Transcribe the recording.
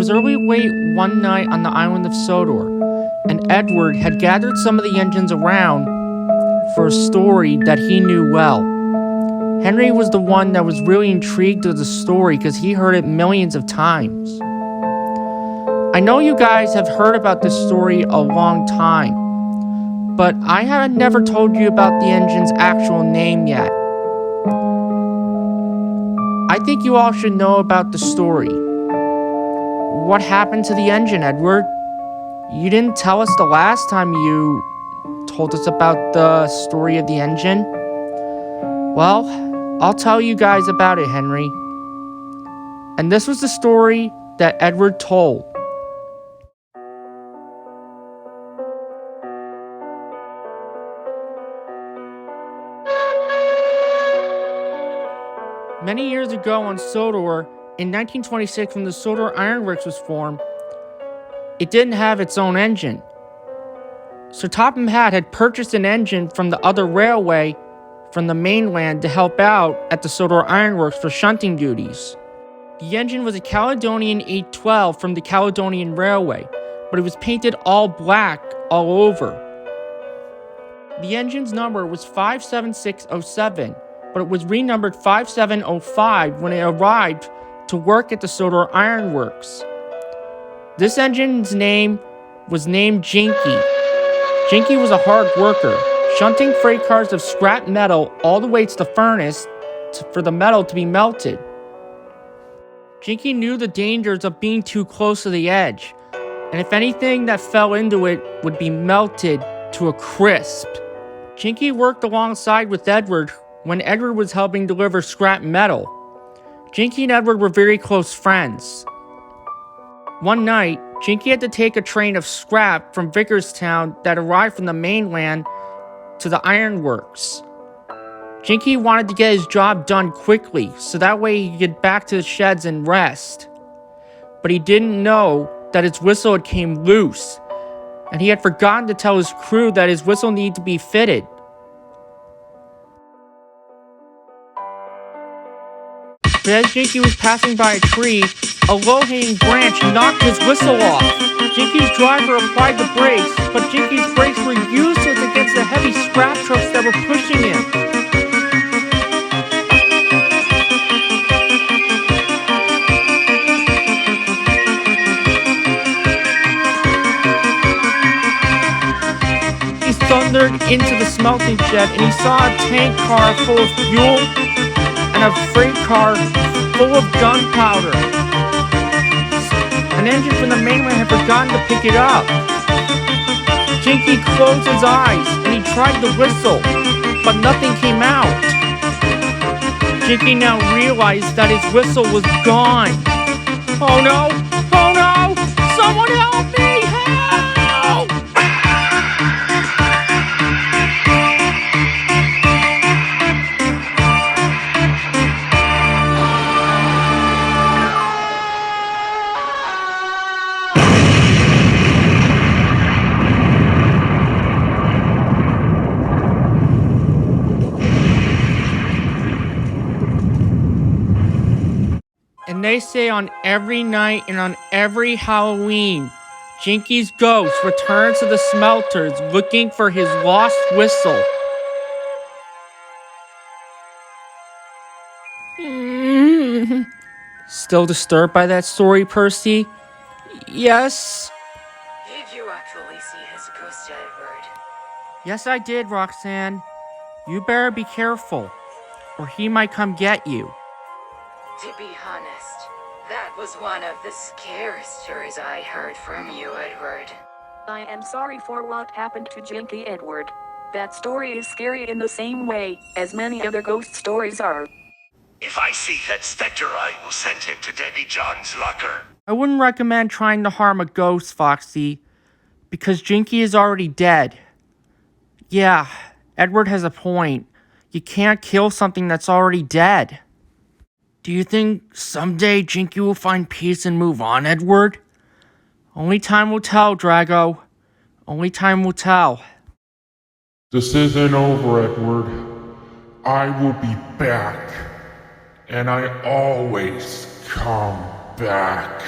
was early late one night on the island of Sodor, and Edward had gathered some of the engines around for a story that he knew well. Henry was the one that was really intrigued with the story because he heard it millions of times. I know you guys have heard about this story a long time, but I have never told you about the engine's actual name yet. I think you all should know about the story. What happened to the engine, Edward? You didn't tell us the last time you told us about the story of the engine. Well, I'll tell you guys about it, Henry. And this was the story that Edward told. Many years ago on Sodor, in 1926 when the Sodor Ironworks was formed, it didn't have its own engine. Sir Topham Hatt had purchased an engine from the other railway from the mainland to help out at the Sodor Ironworks for shunting duties. The engine was a Caledonian 812 from the Caledonian Railway, but it was painted all black all over. The engine's number was 57607, but it was renumbered 5705 when it arrived to work at the Sodor Ironworks. This engine's name was named Jinky. Jinky was a hard worker, shunting freight cars of scrap metal all the way to the furnace for the metal to be melted. Jinky knew the dangers of being too close to the edge, and if anything that fell into it would be melted to a crisp. Jinky worked alongside with Edward when Edward was helping deliver scrap metal. Jinky and Edward were very close friends. One night, Jinky had to take a train of scrap from Vickerstown that arrived from the mainland to the ironworks. Jinky wanted to get his job done quickly, so that way he could get back to the sheds and rest. But he didn't know that his whistle had came loose, and he had forgotten to tell his crew that his whistle needed to be fitted. But as Jinky was passing by a tree, a low-hanging branch knocked his whistle off. Jinky's driver applied the brakes, but Jinky's brakes were useless against the heavy scrap trucks that were pushing him. He thundered into the smelting shed and he saw a tank car full of fuel and a freight car full of gunpowder. An engine from the mainland had forgotten to pick it up. Jinky closed his eyes and he tried to whistle, but nothing came out. Jinky now realized that his whistle was gone. Oh no! Oh no! Someone help me! Help! And they say on every night and on every Halloween, Jinky's ghost returns to the smelters looking for his lost whistle. Still disturbed by that story, Percy? Yes? Did you actually see his ghost, Edward? Yes, I did, Roxanne. You better be careful, or he might come get you. To be honest, that was one of the scariest stories I heard from you, Edward. I am sorry for what happened to Jinky, Edward. That story is scary in the same way as many other ghost stories are. If I see that specter, I will send him to Debbie John's locker. I wouldn't recommend trying to harm a ghost, Foxy, because Jinky is already dead. Yeah, Edward has a point. You can't kill something that's already dead. Do you think someday Jinky will find peace and move on, Edward? Only time will tell, Drago. Only time will tell. This isn't over, Edward. I will be back. And I always come back.